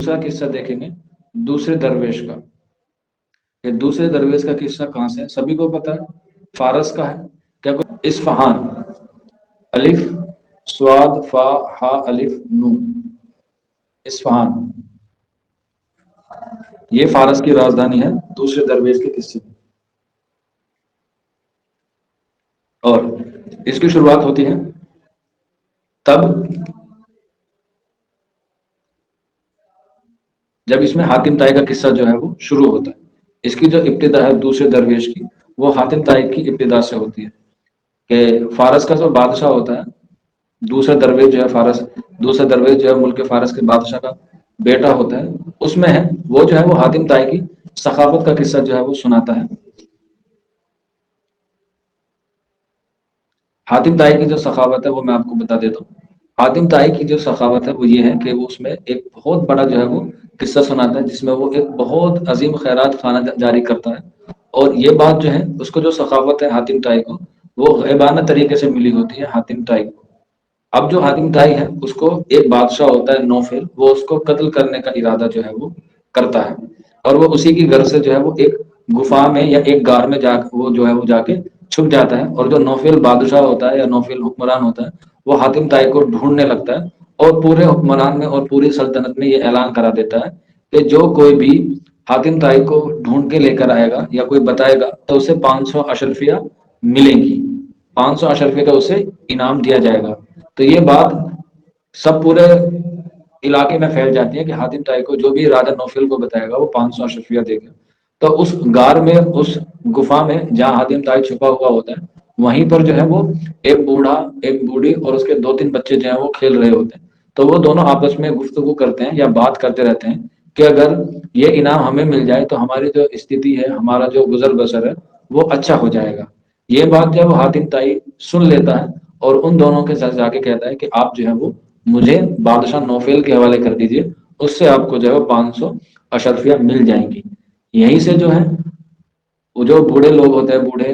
دوسرا قصہ دیکھیں گے دوسرے درویش کا. یہ دوسرے درویش کا قصہ کہاں سے ہے؟ سبھی کو پتا ہے فارس کا ہے. کیا کوئی اصفہان، الف سواد فا ہا الف نون، اصفہان یہ فارس کی راجدھانی ہے دوسرے درویش کے قصے میں. اور اس کی شروعات ہوتی ہے تب جب اس میں حاتم طائی کا قصہ جو ہے وہ شروع ہوتا ہے. اس کی جو ابتدا ہے دوسرے درویش کی، وہ حاتم طائی کی ابتدا سے ہوتی ہے. کہ فارس کا جو بادشاہ ہوتا ہے، دوسرا درویش جو ہے فارس، دوسرا درویش جو ہے ملک فارس کے بادشاہ کا بیٹا ہوتا ہے، اس میں ہے وہ جو ہے وہ حاتم طائی کی سخاوت کا قصہ جو ہے وہ سناتا ہے. حاتم طائی کی جو سخاوت ہے وہ میں آپ کو بتا دیتا ہوں. حاتم طائی کی جو سخاوت ہے وہ یہ ہے کہ وہ اس میں ایک بہت بڑا جو ہے وہ قصہ سناتا ہے، جس میں وہ ایک بہت عظیم خیرات خانہ جاری کرتا ہے. اور یہ بات جو ہے اس کو جو سخاوت ہے حاتم طائی کو، وہ غیبانہ طریقے سے ملی ہوتی ہے حاتم طائی کو. اب جو حاتم طائی ہے اس کو ایک بادشاہ ہوتا ہے نوفل، وہ اس کو قتل کرنے کا ارادہ جو ہے وہ کرتا ہے. اور وہ اسی کی گھر سے جو ہے وہ ایک گفا میں یا ایک غار میں جا وہ جو ہے وہ جا کے چھپ جاتا ہے. اور جو نوفل بادشاہ ہوتا ہے یا نوفل حکمران ہوتا ہے وہ حاتم طائی کو ڈھونڈنے لگتا ہے، اور پورے حکمران میں اور پوری سلطنت میں یہ اعلان کرا دیتا ہے کہ جو کوئی بھی حاتم طائی کو ڈھونڈ کے لے کر آئے گا یا کوئی بتائے گا تو اسے 500 اشرفیہ ملیں گی، 500 اشرفیہ کا اسے انعام دیا جائے گا. تو یہ بات سب پورے علاقے میں پھیل جاتی ہے کہ حاتم طائی کو جو بھی راجا نوفل کو بتائے گا وہ 500 اشرفیہ دے گا. تو اس غار میں، اس گفا میں جہاں حاتم طائی چھپا ہوا ہوتا ہے، وہیں پر جو ہے وہ ایک بوڑھا، ایک بوڑھی اور اس کے 2-3 بچے جو ہیں وہ کھیل رہے ہوتے ہیں. تو وہ دونوں آپس میں گفتگو کرتے ہیں یا بات کرتے رہتے ہیں کہ اگر یہ انعام ہمیں مل جائے تو ہماری جو استھتی ہے، ہمارا جو گزر بسر ہے وہ اچھا ہو جائے گا. یہ بات جو ہے وہ حاتم طائی سن لیتا ہے اور ان دونوں کے ساتھ جا کے کہتا ہے کہ آپ جو ہے وہ مجھے بادشاہ نوفل کے حوالے کر دیجئے، اس سے آپ کو جو ہے وہ 500 اشرفیہ مل جائیں گی. یہیں سے جو ہے وہ جو بوڑھے لوگ ہوتے ہیں، بوڑھے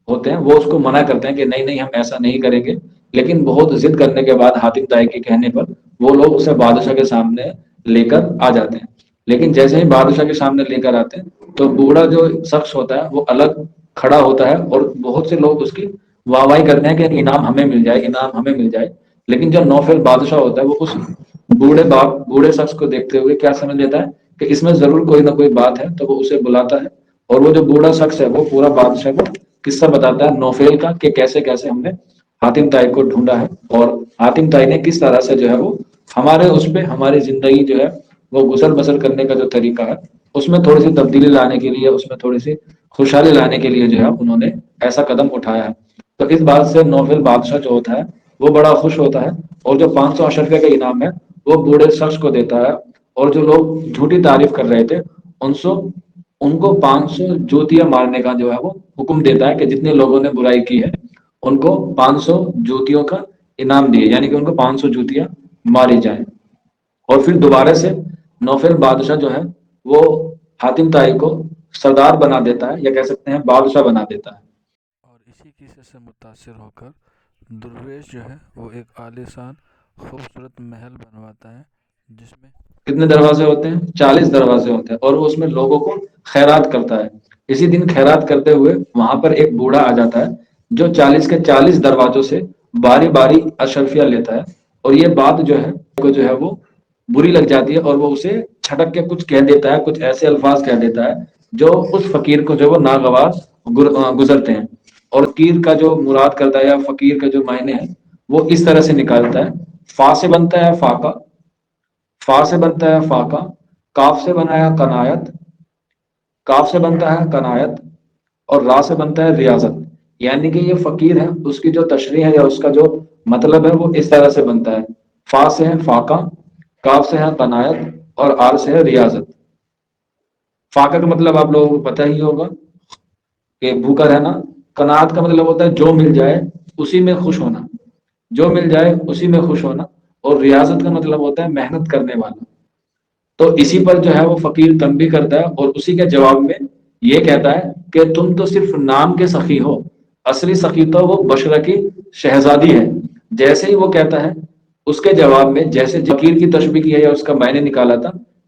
ہوتے ہیں، وہ اس کو منع کرتے ہیں کہ نہیں نہیں ہم ایسا نہیں کریں گے. لیکن بہت ضد کرنے کے بعد حاتم طائی کے کہنے پر وہ لوگ اسے بادشاہ کے سامنے لے کر آ جاتے ہیں. لیکن جیسے ہی بادشاہ کے سامنے لے کر آتے ہیں تو بوڑھا جو شخص ہوتا ہے وہ الگ کھڑا ہوتا ہے اور بہت سے لوگ اس کی واہ واہی کرتے ہیں کہ انعام ہمیں مل جائے، انعام ہمیں مل جائے. لیکن جو نوفل بادشاہ ہوتا ہے وہ اس بوڑھے شخص کو دیکھتے ہوئے کیا سمجھ لیتا ہے کہ اس میں ضرور کوئی نہ کوئی بات ہے. تو وہ اسے بلاتا ہے اور وہ جو بوڑھا شخص ہے وہ پورا بادشاہ کو قصہ بتاتا ہے نوفل کا کہ کیسے کیسے ہم نے حاتم طائی کو ڈھونڈا ہے، اور حاتم طائی نے کس طرح سے جو ہے وہ ہمارے اس پہ ہماری زندگی جو ہے وہ گزر بسر کرنے کا جو طریقہ ہے اس میں تھوڑی سی تبدیلی لانے کے لیے، اس میں تھوڑی سی خوشحالی لانے کے لیے جو ہے انہوں نے ایسا قدم اٹھایا ہے. تو اس بات سے نوفل بادشاہ جو ہوتا ہے وہ بڑا خوش ہوتا ہے اور جو 500 اشرفیہ کا انعام ہے وہ بوڑھے شخص کو دیتا ہے. اور جو لوگ جھوٹی تعریف کر رہے تھے ان کو 500 جوتیاں مارنے کا جو ہے وہ حکم دیتا ہے کہ جتنے لوگوں نے برائی کی ہے ان کو 500 جوتیوں کا انعام دیے، یعنی کہ ان کو 500 جوتیاں ماری جائیں. اور پھر دوبارہ سے نوفل بادشاہ جو ہے وہ حاتم طائی کو سردار بنا دیتا ہے، یا کہہ سکتے ہیں بادشاہ بنا دیتا ہے. اور اسی قصے سے متاثر ہو کر درویش جو ہے وہ ایک عالیشان خوبصورت محل بنواتا ہے جس میں کتنے دروازے ہوتے ہیں؟ 40 دروازے ہوتے ہیں. اور وہ اس میں لوگوں کو خیرات کرتا ہے. اسی دن خیرات کرتے ہوئے وہاں پر ایک بوڑھا آ جاتا ہے جو 40 کے 40 دروازوں سے باری باری اشرفیہ لیتا ہے. اور یہ بات جو ہے وہ بری لگ جاتی ہے اور وہ اسے چھٹک کے کچھ کہہ دیتا ہے، کچھ ایسے الفاظ کہہ دیتا ہے جو اس فقیر کو جو وہ ناگوار گزرتے ہیں. اور فقیر کا جو مراد کرتا ہے یا فقیر کا جو معنی ہے وہ اس طرح سے نکالتا ہے: فا سے بنتا ہے فاقہ، فا سے بنتا ہے فاقہ، کاف سے بنایا کنایت، کاف سے بنتا ہے کنایت، اور را سے بنتا ہے ریاضت. یعنی کہ یہ فقیر ہے، اس کی جو تشریح ہے یا اس کا جو مطلب ہے وہ اس طرح سے بنتا ہے: فا سے ہے فاقہ، کاف سے ہے قنایت، اور آر سے ہے ریاضت. فاقہ کا مطلب آپ لوگوں کو پتہ ہی ہوگا کہ بھوکا رہنا. قناعت کا مطلب ہوتا ہے جو مل جائے اسی میں خوش ہونا، جو مل جائے اسی میں خوش ہونا. اور ریاضت کا مطلب ہوتا ہے محنت کرنے والا. تو اسی پر جو ہے وہ فقیر تنبیہ کرتا ہے اور اسی کے جواب میں یہ کہتا ہے کہ تم تو صرف نام کے سخی ہو، اصلی سخی تو وہ بشرا کی شہزادی ہے. جیسے ہی وہ کہتا ہے اس کے جواب میں جیسے فقیر کی تشبیہ کی ہے یا اس کا معنی نکالا تھا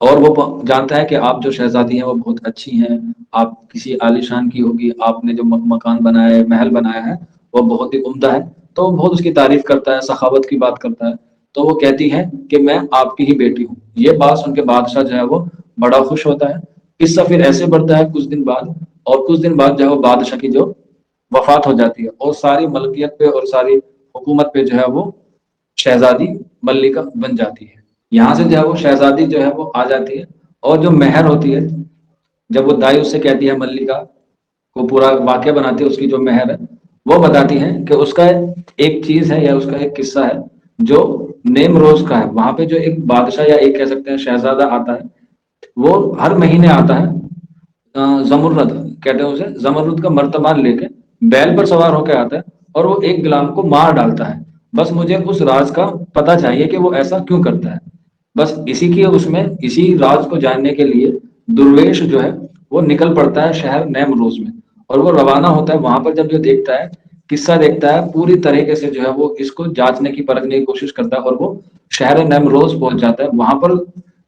اور وہ جانتا ہے کہ آپ جو شہزادی ہیں وہ بہت اچھی ہیں، آپ کسی عالیشان کی ہوگی، آپ نے جو مکان بنایا ہے، محل بنایا ہے وہ بہت ہی عمدہ ہے، تو وہ بہت اس کی تعریف کرتا ہے، سخاوت کی بات کرتا ہے۔ تو وہ کہتی ہے کہ میں آپ کی ہی بیٹی ہوں۔ یہ بات سن کے بادشاہ جو ہے وہ بڑا خوش ہوتا ہے۔ قصہ پھر ایسے بڑھتا ہے کچھ دن بعد، اور کچھ دن بعد جو ہے وہ بادشاہ کی جو وفات ہو جاتی ہے، اور ساری ملکیت پہ اور ساری حکومت پہ جو ہے وہ شہزادی ملکہ بن جاتی ہے۔ یہاں سے جو ہے وہ شہزادی جو ہے وہ آ جاتی ہے، اور جو مہر ہوتی ہے، جب وہ دائی اس سے کہتی ہے ملکہ کو پورا واقعہ بناتی ہے، اس کی جو مہر ہے وہ بتاتی ہے کہ اس کا ایک چیز ہے یا اس کا ایک قصہ ہے جو نیم روز کا ہے۔ وہاں پہ جو ایک بادشاہ یا ایک کہہ سکتے ہیں شہزادہ آتا ہے، وہ ہر مہینے آتا ہے، زمرد کہتے ہیں اسے، زمرد کا مرتبان لے کے بیل پر سوار ہو کے آتا ہے، اور وہ ایک غلام کو مار ڈالتا ہے۔ بس مجھے اس راز کا پتہ چاہیے کہ وہ ایسا کیوں کرتا ہے۔ بس اسی کی اس میں اسی راز کو جاننے کے لیے درویش جو ہے وہ نکل پڑتا ہے شہر نیم روز میں، اور وہ روانہ ہوتا ہے وہاں پر۔ جب جو دیکھتا ہے، قصہ دیکھتا ہے، پوری طریقے سے جو ہے وہ اس کو جانچنے کی پرکھنے کی کوشش کرتا ہے، اور وہ شہر نیم روز پہنچ جاتا ہے۔ وہاں پر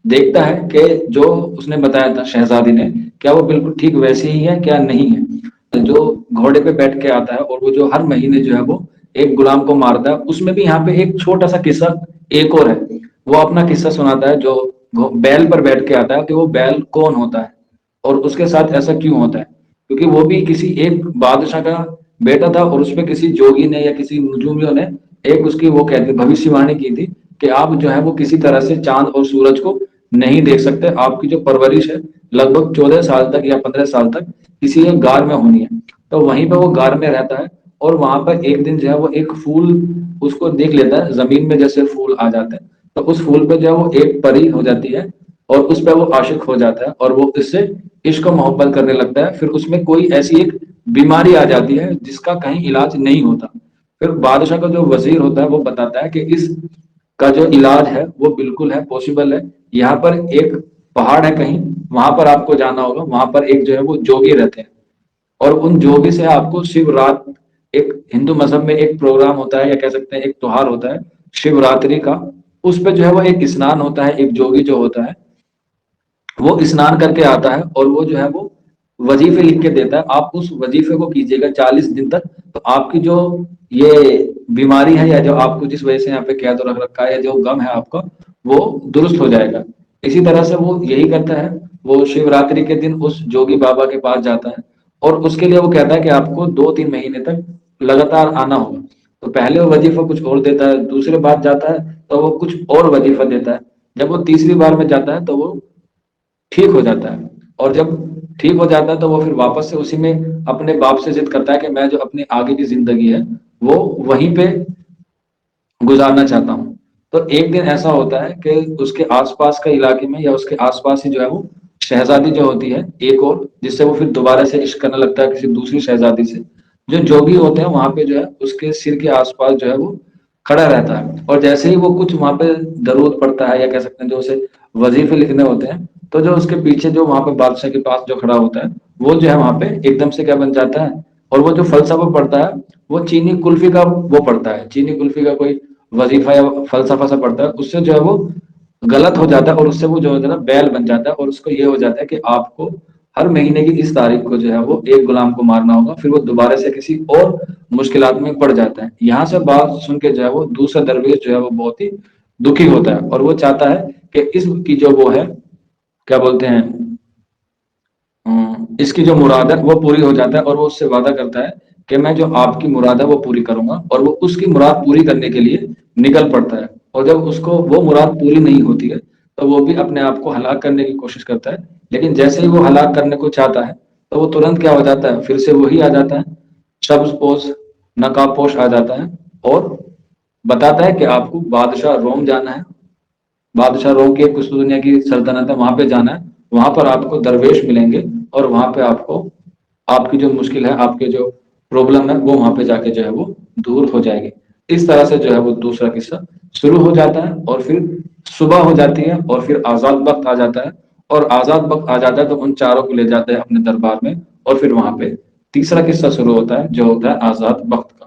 دیکھتا ہے کہ جو اس نے بتایا تھا شہزادی نے، کیا وہ بالکل ٹھیک ویسے ہی ہے کیا نہیں ہے۔ جو گھوڑے پہ بیٹھ کے آتا ہے، اور وہ جو ہر مہینے جو ہے وہ ایک غلام کو مارتا ہے، اس میں بھی یہاں پہ ایک چھوٹا سا قصہ ایک اور ہے۔ وہ اپنا قصہ سناتا ہے جو بیل پر بیٹھ کے آتا ہے، کہ وہ بیل کون ہوتا ہے اور اس کے ساتھ ایسا کیوں ہوتا ہے، کیونکہ وہ بھی کسی ایک بادشاہ کا بیٹا تھا، اور اس پہ کسی جوگی نے یا کسی نجومیوں نے ایک اس کی وہ کہتے بھوشیہ وانی کی تھی کہ آپ جو ہے وہ کسی طرح سے چاند اور سورج کو نہیں دیکھ سکتے، آپ کی جو پرورش ہے لگ بھگ 14 سال تک یا 15 سال تک کسی ایک غار میں ہونی ہے۔ تو وہیں پہ وہ غار میں رہتا ہے، اور وہاں پر ایک دن جو ہے وہ ایک پھول اس کو دیکھ لیتا ہے، زمین میں جیسے پھول آ جاتے ہیں، تو اس پھول پہ جو ہے وہ ایک پری ہو جاتی ہے، اور اس پہ وہ عاشق ہو جاتا ہے، اور وہ اس سے عشق و محبت کرنے لگتا ہے۔ پھر اس میں کوئی ایسی ایک بیماری آ جاتی ہے جس کا کہیں علاج نہیں ہوتا۔ پھر بادشاہ کا جو وزیر ہوتا ہے وہ بتاتا ہے کہ اس کا جو علاج ہے وہ بالکل ہے، پاسبل ہے۔ یہاں پر ایک پہاڑ ہے کہیں، وہاں پر آپ کو جانا ہوگا، وہاں پر ایک جو ہے وہ جوگی رہتے ہیں، اور ان جوگی سے آپ کو شیو رات، ایک ہندو مذہب میں ایک پروگرام ہوتا ہے یا کہہ سکتے ہیں ایک تہوار ہوتا ہے شیو راتری کا، اس پہ جو ہے وہ ایک اسنان ہوتا ہے۔ ایک جوگی جو ہوتا ہے وہ اسنان کر کے آتا ہے، اور وہ جو ہے وہ وظیفے لکھ کے دیتا ہے، آپ اس وظیفے کو کیجیے گا 40 دن تک، تو آپ کی جو یہ بیماری ہے یا جو آپ کو جس وجہ سے یہاں پہ قید رکھ رکھا ہے یا جو غم ہے آپ کا، وہ درست ہو جائے گا۔ اسی طرح سے وہ یہی کرتا ہے، وہ شیو راتری کے دن اس جوگی بابا کے پاس جاتا ہے، اور اس کے لیے وہ کہتا ہے کہ آپ کو 2-3 مہینے تک لگاتار آنا ہوگا۔ تو پہلے وہ وظیفہ کچھ اور دیتا ہے، دوسرے بار جاتا ہے تو وہ کچھ اور وظیفہ دیتا ہے، جب وہ تیسری بار میں جاتا ہے تو وہ ٹھیک ہو جاتا ہے، اور جب ٹھیک ہو جاتا ہے تو وہ پھر واپس سے اسی میں اپنے باپ سے ضد کرتا ہے کہ میں جو اپنی آگے کی زندگی ہے وہ وہیں پہ گزارنا چاہتا ہوں۔ تو ایک دن ایسا ہوتا ہے کہ اس کے آس پاس کا علاقے میں یا اس کے آس پاس ہی جو ہے وہ شہزادی جو ہوتی ہے ایک اور، جس سے وہ پھر دوبارہ سے عشق کرنے لگتا ہے کسی دوسری شہزادی سے، جو جوگی ہوتے ہیں وہاں پہ جو ہے اس کے سر کے آس پاس جو ہے وہ کھڑا رہتا ہے، اور جیسے ہی وہ کچھ وہاں پہ درود پڑتا ہے یا کہہ سکتے ہیں جو اسے وظیفے لکھنے ہوتے ہیں، تو جو اس کے پیچھے جو وہاں پہ بادشاہ کے پاس جو کھڑا ہوتا ہے وہ جو ہے وہاں پہ ایک دم سے کیا بن جاتا ہے، اور وہ جو فلسفہ پڑھتا ہے وہ چینی کلفی کا وہ پڑھتا ہے، چینی کلفی کا کوئی وظیفہ یا فلسفہ سا پڑھتا ہے، اس سے جو ہے وہ غلط ہو جاتا ہے، اور اس سے وہ جو ہے نا بیل بن جاتا ہے، اور اس کو یہ ہو جاتا ہے کہ آپ کو ہر مہینے کی اس تاریخ کو جو ہے وہ ایک غلام کو مارنا ہوگا۔ پھر وہ دوبارہ سے کسی اور مشکلات میں پڑ جاتا ہے۔ یہاں سے بات سن کے جو ہے وہ دوسرا درویش جو ہے وہ بہت ہی دکھی ہوتا ہے، اور وہ چاہتا ہے کہ اس کی جو وہ ہے کیا بولتے ہیں اس کی جو مراد ہے وہ پوری ہو جاتا ہے، اور وہ اس سے وعدہ کرتا ہے کہ میں جو آپ کی مراد ہے وہ پوری کروں گا، اور وہ اس کی مراد پوری کرنے کے لیے نکل پڑتا ہے۔ اور جب اس کو وہ مراد پوری نہیں ہوتی ہے تو وہ بھی اپنے آپ کو ہلاک کرنے کی کوشش کرتا ہے، لیکن جیسے ہی وہ ہلاک کرنے کو چاہتا ہے تو وہ ترنت کیا ہو جاتا ہے، پھر سے وہی آ جاتا ہے، سبز پوش نقاب پوش آ جاتا ہے، اور بتاتا ہے کہ آپ کو بادشاہ روم جانا ہے، بادشاہ روم کی ایک کچھ دنیا کی سلطنت ہے وہاں پہ جانا ہے، وہاں پر آپ کو درویش ملیں گے، اور وہاں پہ آپ کو آپ کی جو مشکل ہے، آپ کے جو پرابلم ہے وہ وہاں پہ جا کے جو ہے وہ دور ہو جائے گی۔ اس طرح سے جو ہے وہ دوسرا قصہ شروع ہو جاتا ہے، اور پھر صبح ہو جاتی ہے، اور پھر آزاد وقت آ جاتا ہے، اور آزاد وقت آ جاتا ہے تو ان چاروں کو لے جاتے ہیں اپنے دربار میں، اور پھر وہاں پہ تیسرا قصہ شروع ہوتا ہے جو ہوتا ہے آزاد وقت کا۔